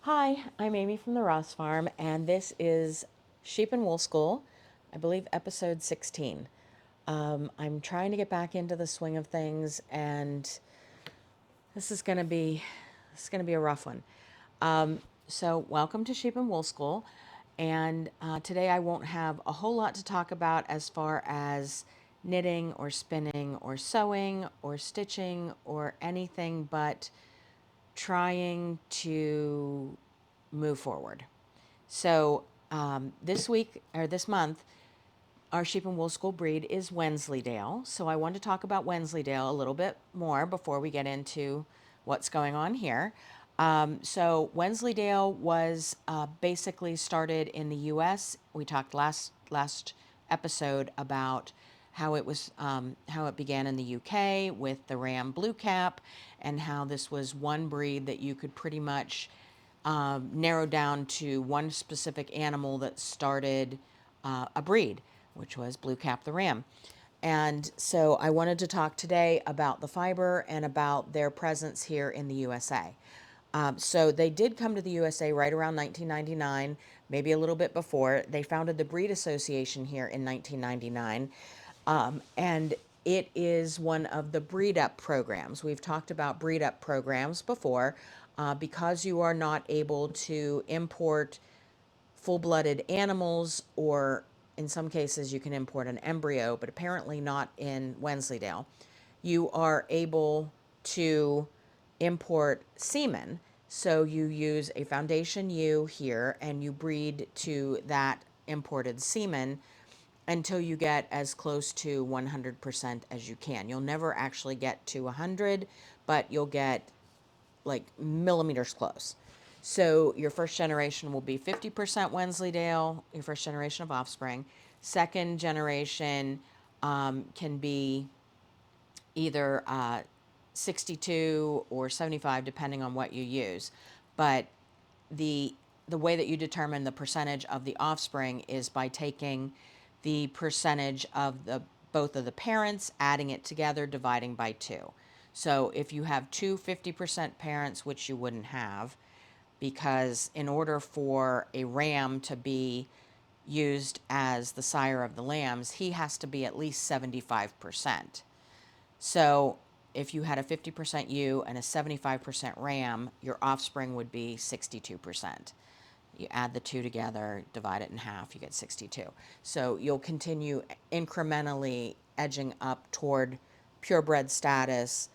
Hi, I'm Amy from the Ross Farm, and this is Sheep and Wool School, I believe episode 16. I'm trying to get back into the swing of things, and this is going to be a rough one. So welcome to Sheep and Wool School, and today I won't have a whole lot to talk about as far as knitting or spinning or sewing or stitching or anything but trying to move forward. So this week or this month, our sheep and wool school breed is Wensleydale. So I want to talk about Wensleydale a little bit more before we get into what's going on here. So Wensleydale was basically started in the U.S. We talked last episode about how it began in the UK with the ram blue cap, and how this was one breed that you could pretty much narrow down to one specific animal that started a breed, which was blue cap the ram. And so I wanted to talk today about the fiber and about their presence here in the USA. So they did come to the USA right around 1999, maybe a little bit before. They founded the Breed Association here in 1999, and it is one of the breed up programs. We've talked about breed up programs before. Because you are not able to import full-blooded animals, or in some cases you can import an embryo, but apparently not in Wensleydale. You are able to import semen. So you use a foundation ewe here and you breed to that imported semen until you get as close to 100% as you can. You'll never actually get to 100, but you'll get like millimeters close. So your first generation will be 50% Wensleydale, your first generation of offspring. Second generation can be either 62 or 75, depending on what you use. But the the way that you determine the percentage of the offspring is by taking the percentage of the both of the parents, adding it together, dividing by 2. So if you have two 50% parents, which you wouldn't have, because in order for a ram to be used as the sire of the lambs, he has to be at least 75%. So if you had a 50% ewe and a 75% ram, your offspring would be 62%. You add the two together, divide it in half, you get 62. So you'll continue incrementally edging up toward purebred status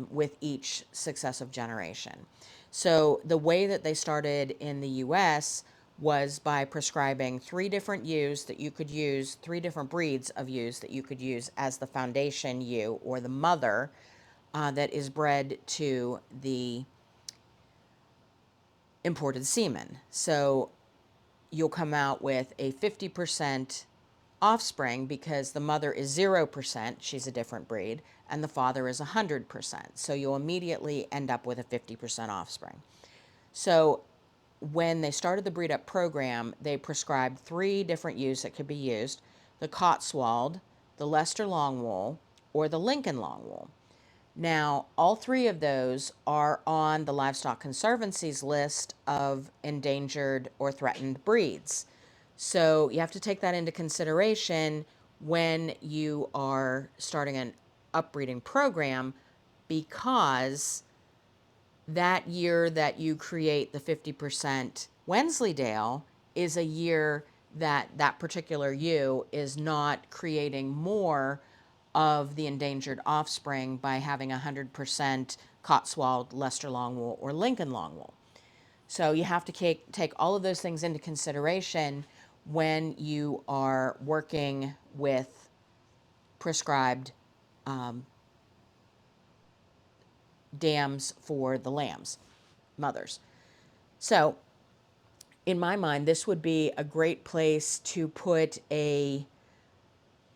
with each successive generation. So the way that they started in the US was by prescribing three different ewes that you could use, three different breeds of ewes that you could use as the foundation ewe or the mother that is bred to the imported semen. So you'll come out with a 50% offspring because the mother is 0%, she's a different breed, and the father is 100%. So you'll immediately end up with a 50% offspring. So when they started the breed up program, they prescribed three different ewes that could be used: the Cotswold, the Leicester Longwool, or the Lincoln Longwool. Now, all three of those are on the Livestock Conservancy's list of endangered or threatened breeds. So you have to take that into consideration when you are starting an upbreeding program, because that year that you create the 50% Wensleydale is a year that that particular ewe is not creating more of the endangered offspring by having 100% Cotswold, Leicester Longwool, or Lincoln Longwool. So you have to take all of those things into consideration when you are working with prescribed dams for the lambs, mothers. So in my mind, this would be a great place to put a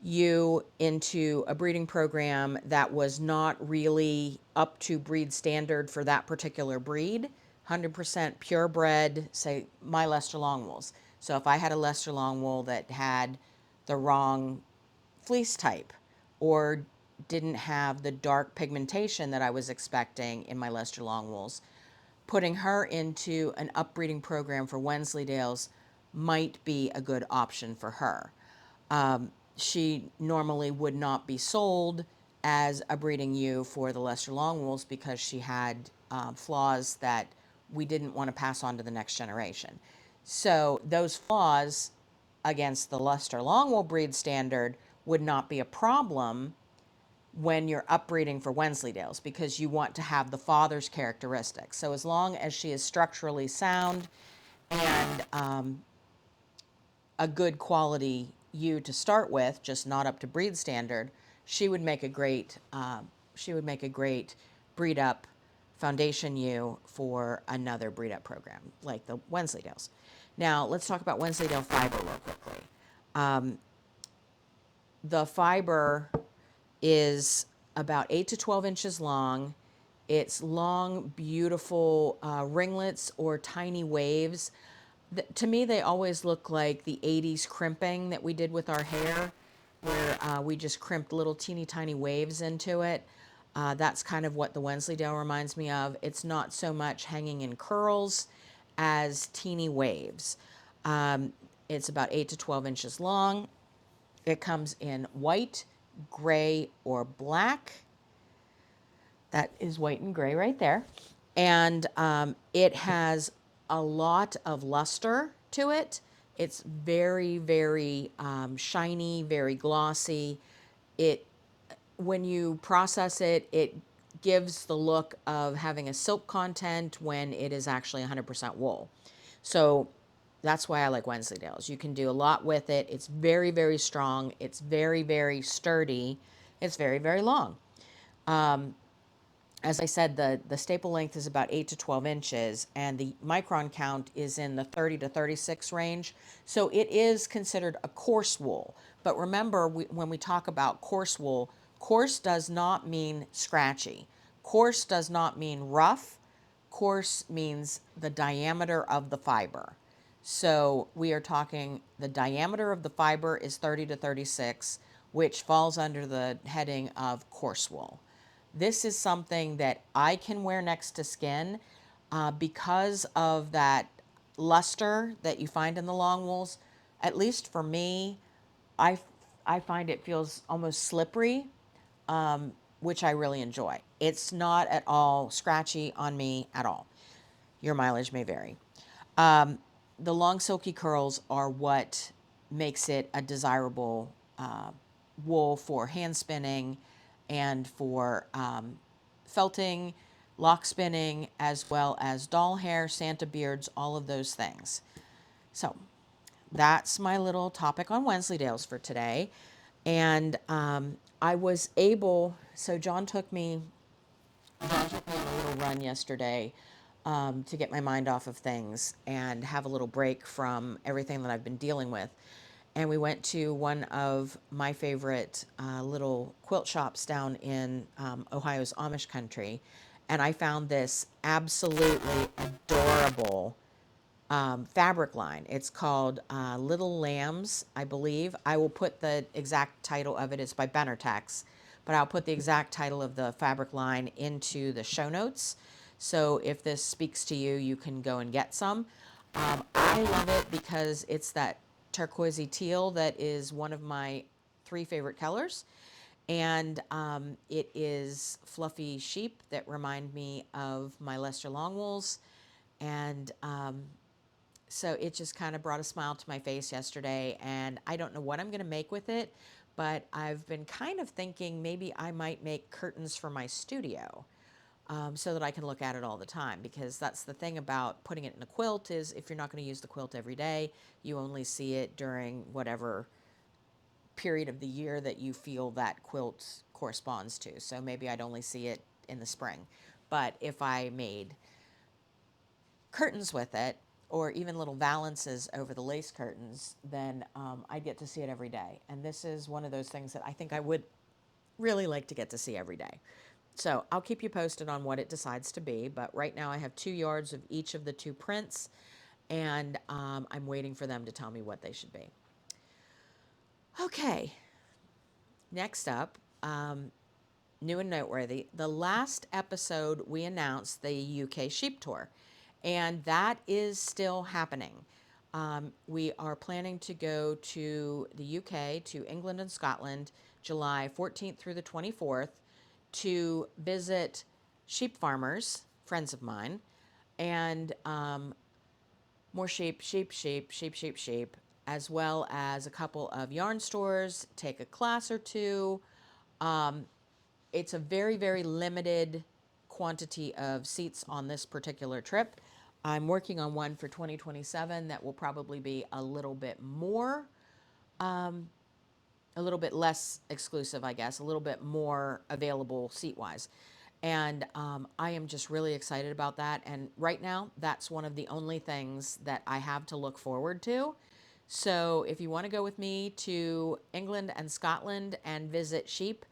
ewe into a breeding program that was not really up to breed standard for that particular breed. 100% purebred, say my Leicester Longwools. So if I had a Leicester Longwool that had the wrong fleece type, or didn't have the dark pigmentation that I was expecting in my Leicester Longwools, putting her into an upbreeding program for Wensleydales might be a good option for her. She normally would not be sold as a breeding ewe for the Leicester Longwools because she had flaws that we didn't want to pass on to the next generation. So those flaws against the Leicester Longwool breed standard would not be a problem when you're upbreeding for Wensleydales because you want to have the father's characteristics. So as long as she is structurally sound and a good quality ewe to start with, just not up to breed standard, she would make a great breed up foundation ewe for another breed up program like the Wensleydales. Now let's talk about Wensleydale fiber real quickly. The fiber is about 8 to 12 inches long. It's long, beautiful ringlets or tiny waves. To me, they always look like the 80s crimping that we did with our hair, where we just crimped little teeny tiny waves into it. That's kind of what the Wensleydale reminds me of. It's not so much hanging in curls as teeny waves. It's about 8 to 12 inches long. It comes in white, gray, or black. That is white and gray right there. And it has a lot of luster to it. It's very, very shiny, very glossy. It, when you process it, it gives the look of having a silk content when it is actually 100% wool. So that's why I like Wensleydales. You can do a lot with it. It's very, very strong. It's very, very sturdy. It's very, very long. As I said, the staple length is about 8 to 12 inches, and the micron count is in the 30 to 36 range. So it is considered a coarse wool. But remember, when we talk about coarse wool, coarse does not mean scratchy. Coarse does not mean rough. Coarse means the diameter of the fiber. So we are talking the diameter of the fiber is 30 to 36, which falls under the heading of coarse wool. This is something that I can wear next to skin because of that luster that you find in the long wools. At least for me, I, I find it feels almost slippery, which I really enjoy. It's not at all scratchy on me at all. Your mileage may vary. The long silky curls are what makes it a desirable wool for hand spinning and for felting, lock spinning, as well as doll hair, Santa beards, all of those things. So that's my little topic on Wensleydales for today. And I was able, so John took me on a little run yesterday to get my mind off of things and have a little break from everything that I've been dealing with. And we went to one of my favorite little quilt shops down in Ohio's Amish country. And I found this absolutely adorable fabric line. It's called Little Lambs, I believe. I will put the exact title of it. It's by Benartex, but I'll put the exact title of the fabric line into the show notes. So if this speaks to you, you can go and get some. I love it because it's that turquoisey teal that is one of my three favorite colors. And it is fluffy sheep that remind me of my Leicester Longwools. And so it just kind of brought a smile to my face yesterday, and I don't know what I'm going to make with it, but I've been kind of thinking maybe I might make curtains for my studio so that I can look at it all the time, because that's the thing about putting it in a quilt is if you're not going to use the quilt every day, you only see it during whatever period of the year that you feel that quilt corresponds to. So maybe I'd only see it in the spring. But if I made curtains with it, or even little valances over the lace curtains, then I get to see it every day. And this is one of those things that I think I would really like to get to see every day. So I'll keep you posted on what it decides to be. But right now I have 2 yards of each of the 2 prints, and I'm waiting for them to tell me what they should be. Okay, next up, new and noteworthy. The last episode, we announced the UK sheep tour, and that is still happening. We are planning to go to the UK, to England and Scotland, July 14th through the 24th, to visit sheep farmers, friends of mine, and more sheep, as well as a couple of yarn stores, take a class or two. It's a very, very limited quantity of seats on this particular trip. I'm working on one for 2027 that will probably be a little bit more, a little bit less exclusive, I guess, a little bit more available seat wise. And I am just really excited about that. And right now, that's one of the only things that I have to look forward to. So if you want to go with me to England and Scotland and visit sheep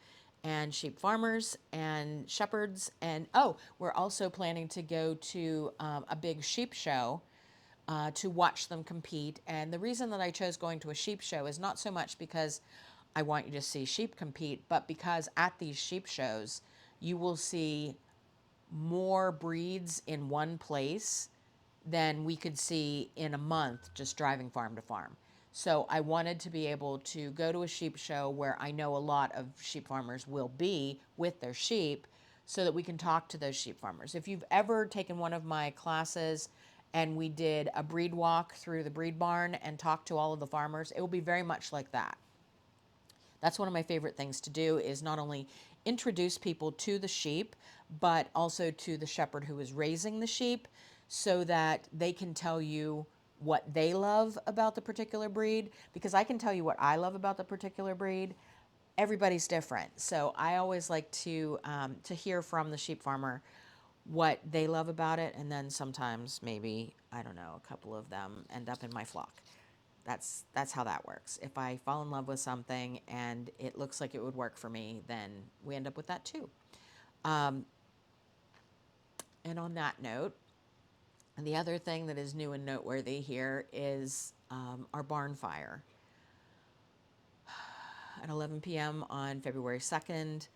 and sheep farmers and shepherds, and oh, we're also planning to go to a big sheep show to watch them compete. And the reason that I chose going to a sheep show is not so much because I want you to see sheep compete, but because at these sheep shows, you will see more breeds in one place than we could see in a month just driving farm to farm. So I wanted to be able to go to a sheep show where I know a lot of sheep farmers will be with their sheep so that we can talk to those sheep farmers. If you've ever taken one of my classes and we did a breed walk through the breed barn and talked to all of the farmers, it will be very much like that. That's one of my favorite things to do, is not only introduce people to the sheep, but also to the shepherd who is raising the sheep so that they can tell you what they love about the particular breed. Because I can tell you what I love about the particular breed. Everybody's different. So I always like to hear from the sheep farmer what they love about it. And then sometimes maybe, I don't know, a couple of them end up in my flock. That's how that works. If I fall in love with something and it looks like it would work for me, then we end up with that too. And on that note, and the other thing that is new and noteworthy here is our barn fire. At 11 p.m. on February 2nd,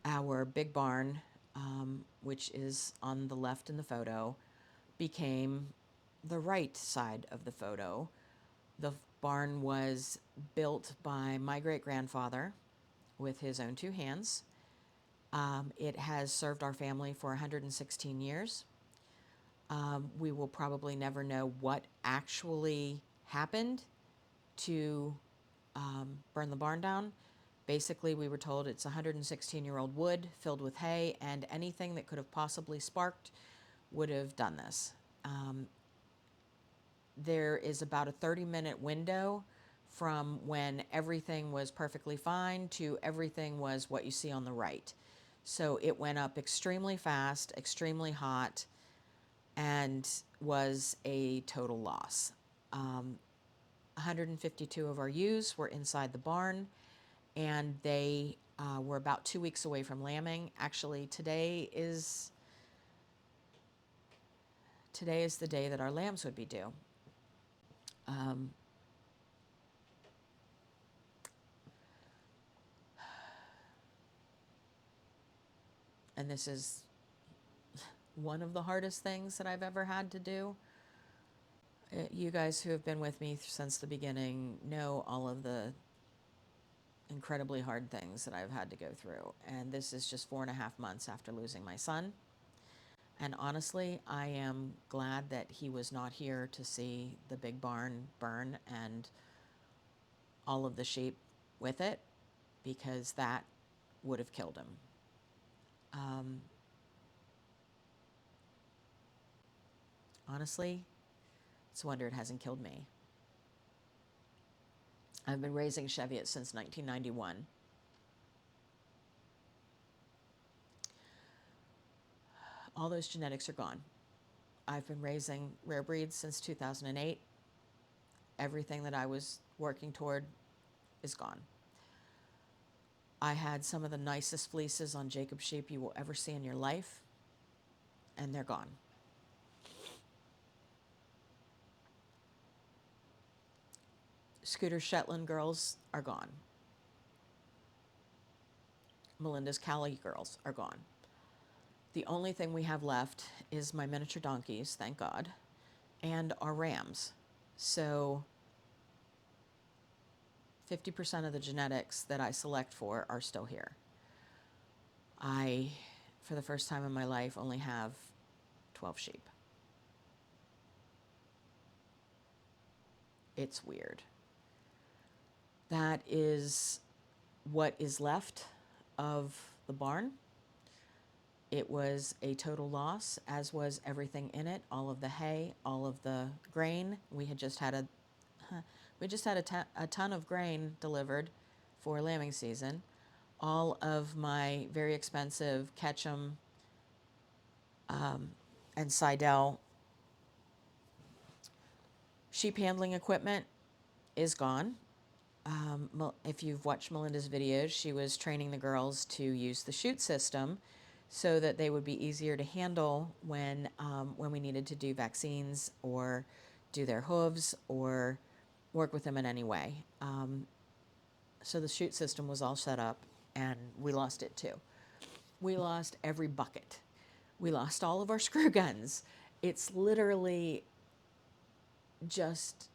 our big barn, which is on the left in the photo, became the right side of the photo. The barn was built by my great-grandfather with his own two hands. It has served our family for 116 years. We will probably never know what actually happened to burn the barn down. Basically, we were told it's 116-year-old wood filled with hay, and anything that could have possibly sparked would have done this. There is about a 30-minute window from when everything was perfectly fine to everything was what you see on the right. So it went up extremely fast, extremely hot, and was a total loss. 152 of our ewes were inside the barn, and they were about 2 weeks away from lambing. Actually, today is the day that our lambs would be due. And this is one of the hardest things that I've ever had to do. You guys who have been with me since the beginning know all of the incredibly hard things that I've had to go through. And this is just 4.5 months after losing my son. And honestly, I am glad that he was not here to see the big barn burn and all of the sheep with it, because that would have killed him. Honestly, it's a wonder it hasn't killed me. I've been raising Cheviot since 1991. All those genetics are gone. I've been raising rare breeds since 2008. Everything that I was working toward is gone. I had some of the nicest fleeces on Jacob sheep you will ever see in your life, and they're gone. Scooter Shetland girls are gone. Melinda's Cali girls are gone. The only thing we have left is my miniature donkeys, thank God, and our rams. So 50% of the genetics that I select for are still here. I, for the first time in my life, only have 12 sheep. It's weird. That is what is left of the barn. It was a total loss, as was everything in it, all of the hay, all of the grain. We just had a ton of grain delivered for lambing season. All of my very expensive Ketchum and Seidel sheep handling equipment is gone. If you've watched Melinda's videos, she was training the girls to use the chute system so that they would be easier to handle when we needed to do vaccines or do their hooves or work with them in any way. So the chute system was all set up, and we lost it too. We lost every bucket. We lost all of our screw guns. It's literally just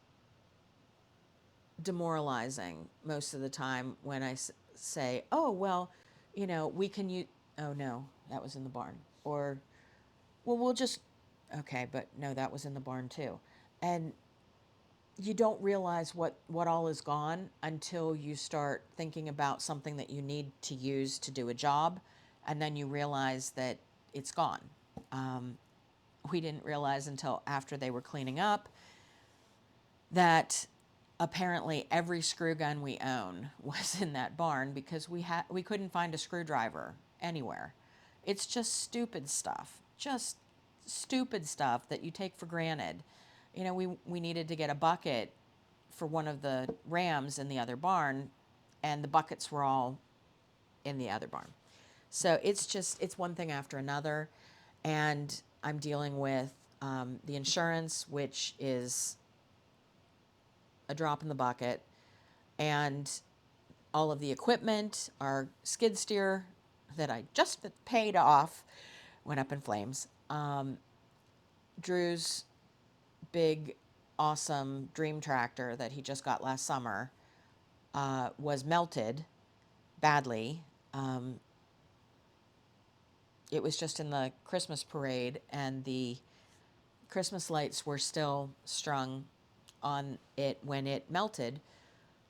demoralizing most of the time when I say, oh, well, we can use, oh no, that was in the barn. Or, well, we'll just, okay, but no, that was in the barn too. And you don't realize what all is gone until you start thinking about something that you need to use to do a job. And then you realize that it's gone. We didn't realize until after they were cleaning up that apparently every screw gun we own was in that barn because we couldn't find a screwdriver anywhere. It's just stupid stuff. Just stupid stuff that you take for granted. We needed to get a bucket for one of the rams in the other barn, and the buckets were all in the other barn. So it's one thing after another, and I'm dealing with the insurance, which is a drop in the bucket, and all of the equipment, our skid steer that I just paid off, went up in flames. Drew's big, awesome dream tractor that he just got last summer was melted badly. It was just in the Christmas parade, and the Christmas lights were still strung on it when it melted,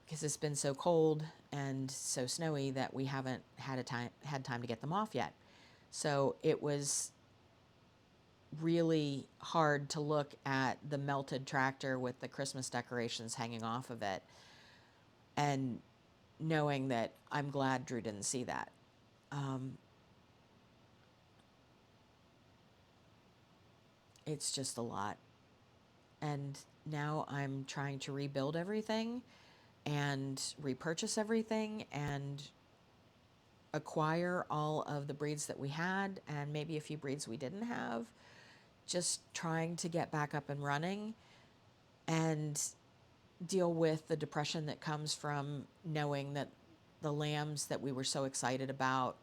because it's been so cold and so snowy that we haven't had time to get them off yet. So it was really hard to look at the melted tractor with the Christmas decorations hanging off of it and knowing that I'm glad Drew didn't see that. It's just a lot. And now I'm trying to rebuild everything and repurchase everything and acquire all of the breeds that we had and maybe a few breeds we didn't have. Just trying to get back up and running and deal with the depression that comes from knowing that the lambs that we were so excited about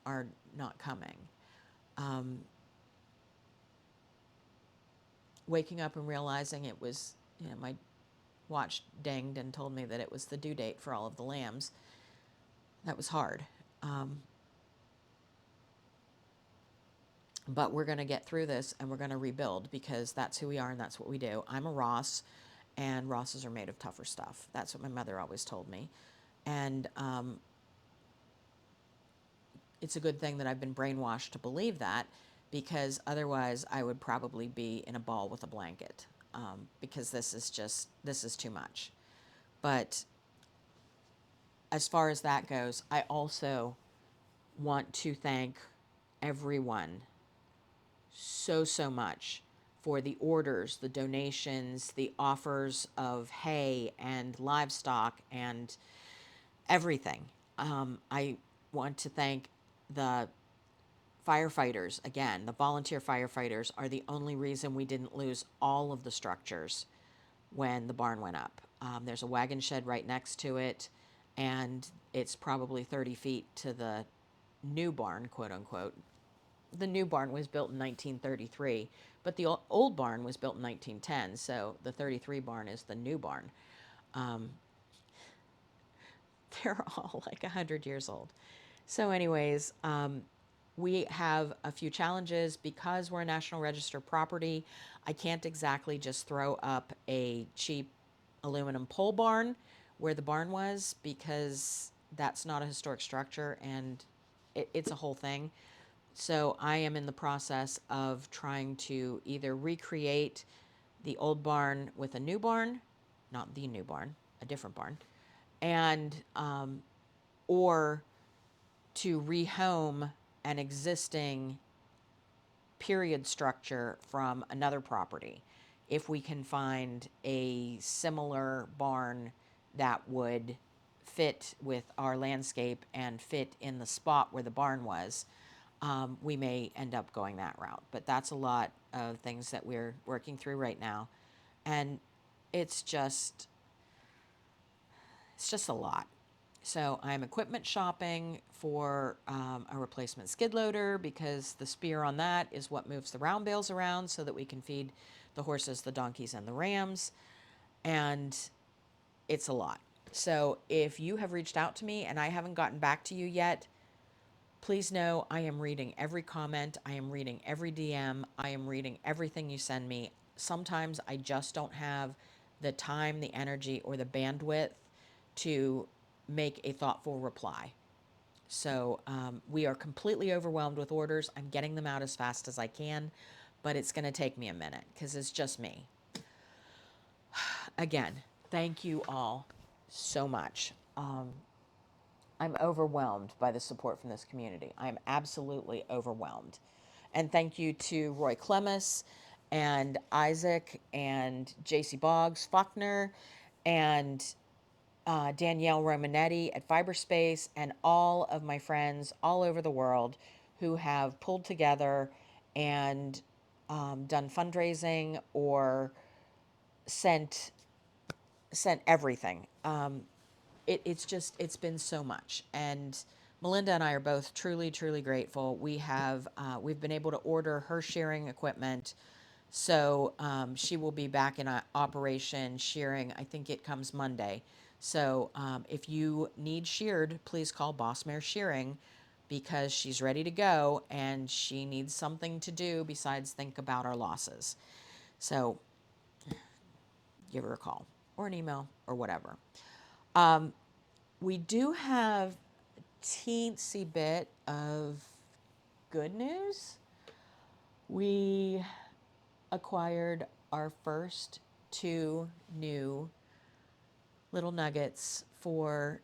are not coming. Waking up and realizing it was, my watch dinged and told me that it was the due date for all of the lambs. That was hard. But we're going to get through this, and we're going to rebuild, because that's who we are and that's what we do. I'm a Ross, and Rosses are made of tougher stuff. That's what my mother always told me. And it's a good thing that I've been brainwashed to believe that, because otherwise I would probably be in a ball with a blanket, because this is too much. But as far as that goes, I also want to thank everyone so much for the orders, the donations, the offers of hay and livestock and everything. I want to thank the firefighters. Again, the volunteer firefighters are the only reason we didn't lose all of the structures when the barn went up. There's a wagon shed right next to it, and it's probably 30 feet to the new barn, quote unquote. The new barn was built in 1933, but the old barn was built in 1910, so the 33 barn is the new barn. They're all like 100 years old. So, anyways, we have a few challenges because we're a National Register property. I can't exactly just throw up a cheap aluminum pole barn where the barn was, because that's not a historic structure and it's a whole thing. So I am in the process of trying to either recreate the old barn with a new barn, not the new barn, a different barn, and or to rehome an existing period structure from another property. If we can find a similar barn that would fit with our landscape and fit in the spot where the barn was, we may end up going that route. But that's a lot of things that we're working through right now. And it's just it's just a lot. So I'm equipment shopping for a replacement skid loader, because the spear on that is what moves the round bales around so that we can feed the horses, the donkeys, and the rams. And it's a lot. So if you have reached out to me and I haven't gotten back to you yet, please know I am reading every comment. I am reading every DM. I am reading everything you send me. Sometimes I just don't have the time, the energy, or the bandwidth to make a thoughtful reply. So we are completely overwhelmed with orders. I'm getting them out as fast as I can, but it's going to take me a minute because it's just me. Again, thank you all so much. I'm overwhelmed by the support from this community. I'm absolutely overwhelmed. And thank you to Roy Clemis and Isaac and JC Boggs Faulkner and Danielle Romanetti at Fiberspace, and all of my friends all over the world who have pulled together and done fundraising or sent everything. It's been so much, and Melinda and I are both truly truly grateful. We've been able to order her shearing equipment, so she will be back in operation shearing. I think it comes Monday. So if you need sheared, please call Boss Mare Shearing, because she's ready to go and she needs something to do besides think about our losses. So give her a call or an email or whatever. We do have a teensy bit of good news. We acquired our first two new little nuggets for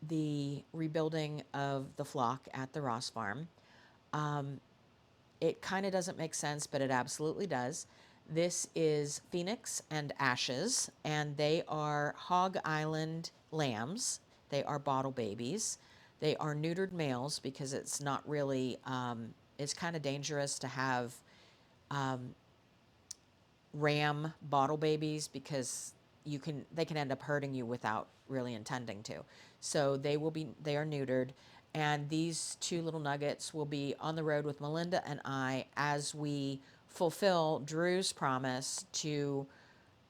the rebuilding of the flock at the Ross Farm. It kind of doesn't make sense, but it absolutely does. This is Phoenix and Ashes, and they are Hog Island lambs. They are bottle babies. They are neutered males because it's not really, it's kind of dangerous to have ram bottle babies, because they can end up hurting you without really intending to. So they are neutered, and these two little nuggets will be on the road with Melinda and I as we fulfill Drew's promise to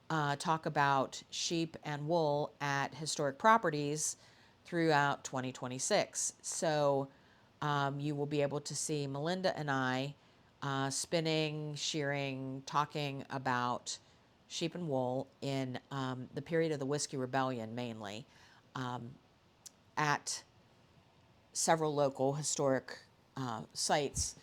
talk about sheep and wool at historic properties throughout 2026. So you will be able to see Melinda and I spinning, shearing, talking about sheep and wool in the period of the Whiskey Rebellion, mainly at several local historic sites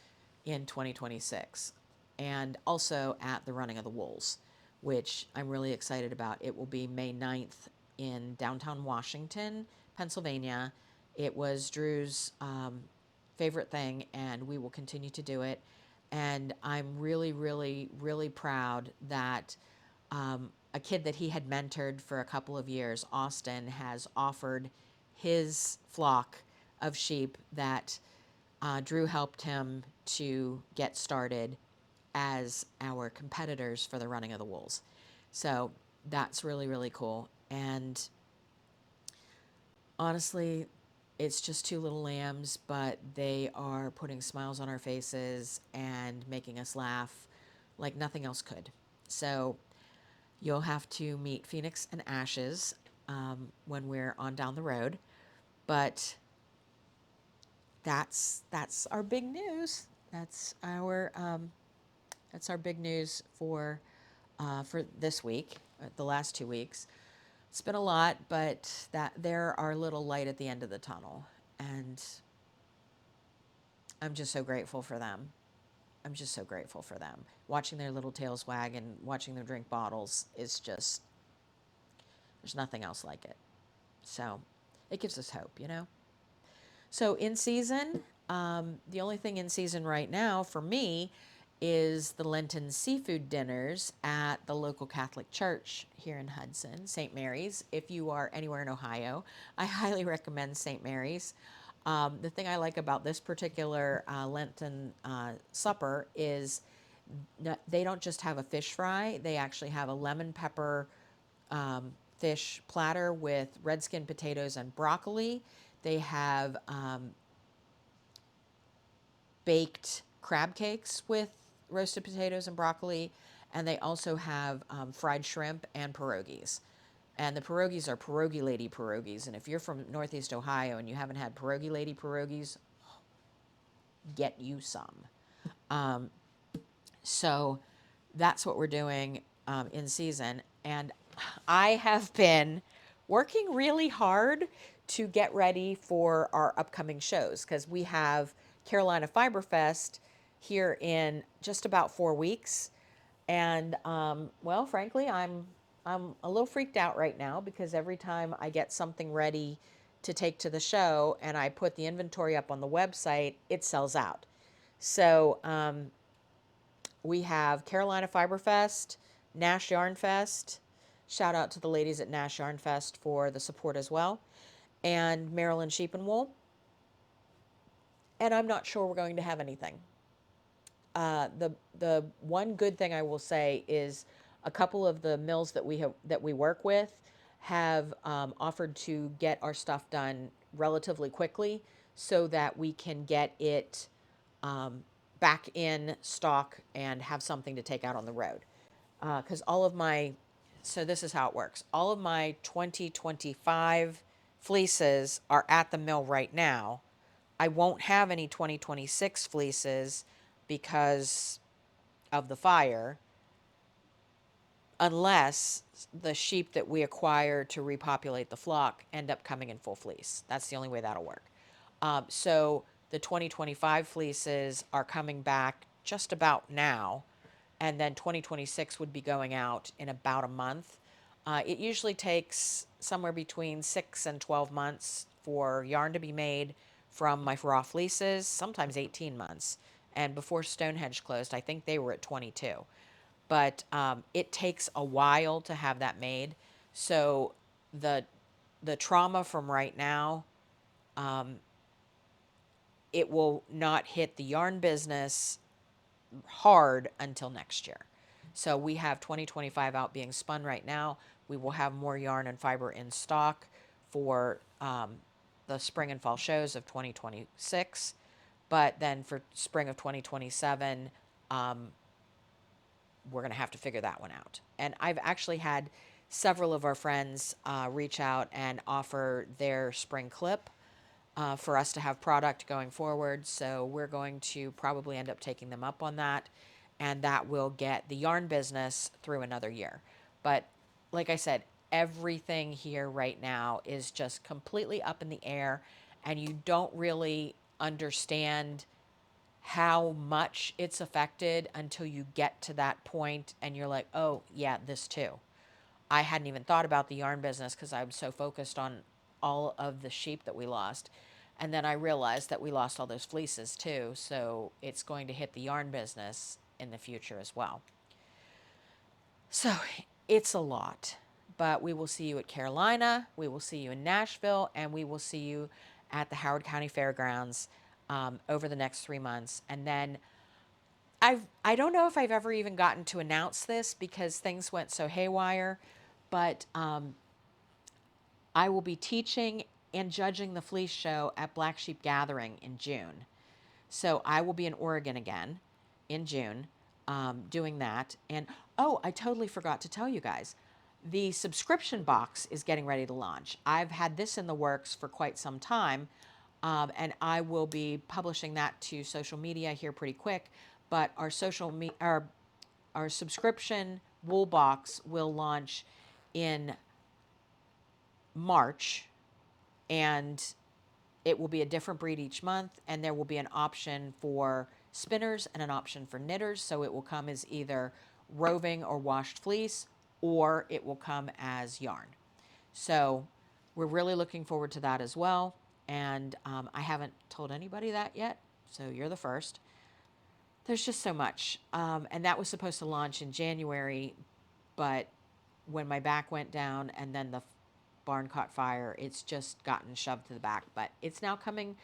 in 2026, and also at the Running of the Wolves, which I'm really excited about. It will be May 9th in downtown Washington, Pennsylvania. It was Drew's favorite thing, and we will continue to do it. And I'm really, really, really proud that a kid that he had mentored for a couple of years, Austin, has offered his flock of sheep that Drew helped him to get started as our competitors for the Running of the Wolves. So that's really, really cool. And Honestly, it's just two little lambs, but they are putting smiles on our faces and making us laugh like nothing else could. So you'll have to meet Phoenix and Ashes when we're on down the road. But that's our big news. That's our big news for this week, the last 2 weeks. It's been a lot, but that they're our little light at the end of the tunnel, and I'm just so grateful for them. I'm just so grateful for them. Watching their little tails wag and watching them drink bottles is just, there's nothing else like it. So it gives us hope, you know? So in season, the only thing in season right now for me is the Lenten seafood dinners at the local Catholic church here in Hudson, St. Mary's. If you are anywhere in Ohio, I highly recommend St. Mary's. The thing I like about this particular Lenten supper is they don't just have a fish fry, they actually have a lemon pepper fish platter with red skin potatoes and broccoli. They have baked crab cakes with roasted potatoes and broccoli, and they also have fried shrimp and pierogies. And the pierogies are pierogi lady pierogies. And if you're from Northeast Ohio and you haven't had pierogi lady pierogies, get you some. So that's what we're doing in season. And I have been working really hard to get ready for our upcoming shows because we have Carolina Fiber Fest here in just about 4 weeks. And well, frankly, I'm a little freaked out right now because every time I get something ready to take to the show and I put the inventory up on the website, it sells out. So we have Carolina Fiber Fest, Nash Yarn Fest. Shout out to the ladies at Nash Yarn Fest for the support as well, and Maryland Sheep and Wool. And I'm not sure we're going to have anything. The one good thing I will say is a couple of the mills that we work with have offered to get our stuff done relatively quickly so that we can get it back in stock and have something to take out on the road. Because so this is how it works. All of my 2025 fleeces are at the mill right now. I won't have any 2026 fleeces because of the fire, unless the sheep that we acquire to repopulate the flock end up coming in full fleece. That's the only way that'll work. So the 2025 fleeces are coming back just about now, and then 2026 would be going out in about a month. It usually takes somewhere between 6 and 12 months for yarn to be made from my raw fleeces, sometimes 18 months. And before Stonehenge closed, I think they were at 22. But it takes a while to have that made. So the the trauma from right now, it will not hit the yarn business hard until next year. So we have 2025 out being spun right now. We will have more yarn and fiber in stock for the spring and fall shows of 2026. But then for spring of 2027, we're going to have to figure that one out. And I've actually had several of our friends reach out and offer their spring clip for us to have product going forward. So we're going to probably end up taking them up on that. And that will get the yarn business through another year. But like I said, everything here right now is just completely up in the air. And you don't really understand how much it's affected until you get to that point and you're like, oh, yeah, this too. I hadn't even thought about the yarn business because I was so focused on all of the sheep that we lost. And then I realized that we lost all those fleeces too. So it's going to hit the yarn business in the future as well. So it's a lot. But we will see you at Carolina, we will see you in Nashville, and we will see you at the Howard County Fairgrounds over the next 3 months. And then I don't know if I've ever even gotten to announce this because things went so haywire, but I will be teaching and judging the fleece show at Black Sheep Gathering in June. So I will be in Oregon again in June, doing that. And oh, I totally forgot to tell you guys, the subscription box is getting ready to launch. I've had this in the works for quite some time, and I will be publishing that to social media here pretty quick. But our subscription wool box will launch in March, and it will be a different breed each month, and there will be an option for spinners and an option for knitters. So it will come as either roving or washed fleece, or it will come as yarn. So we're really looking forward to that as well. And I haven't told anybody that yet, so you're the first. There's just so much. And that was supposed to launch in January, but when my back went down and then the barn caught fire, it's just gotten shoved to the back. But it's now coming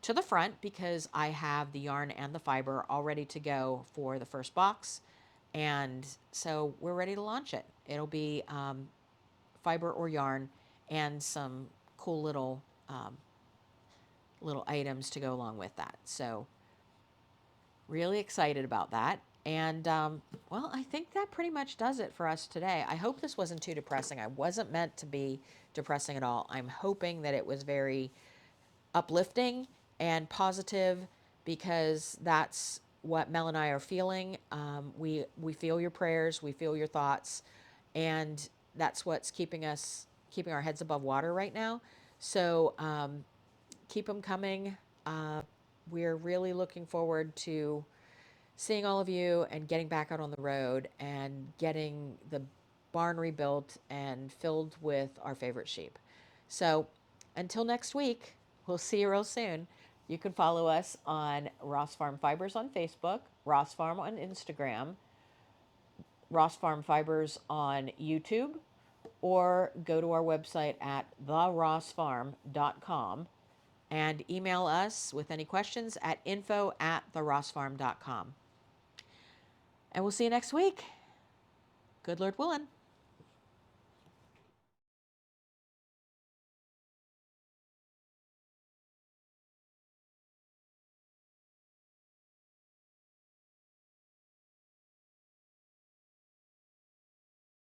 to the front because I have the yarn and the fiber all ready to go for the first box. And so we're ready to launch it. It'll be fiber or yarn and some cool little items to go along with that. So really excited about that. And well, I think that pretty much does it for us today. I hope this wasn't too depressing. I wasn't meant to be depressing at all. I'm hoping that it was very uplifting and positive, because that's what Mel and I are feeling. We feel your prayers, we feel your thoughts, and that's what's keeping our heads above water right now. So keep them coming. We're really looking forward to seeing all of you and getting back out on the road and getting the barn rebuilt and filled with our favorite sheep. So until next week, we'll see you real soon. You can follow us on Ross Farm Fibers on Facebook, Ross Farm on Instagram, Ross Farm Fibers on YouTube, or go to our website at therossfarm.com and email us with any questions at info@therossfarm.com. And we'll see you next week. Good Lord willing.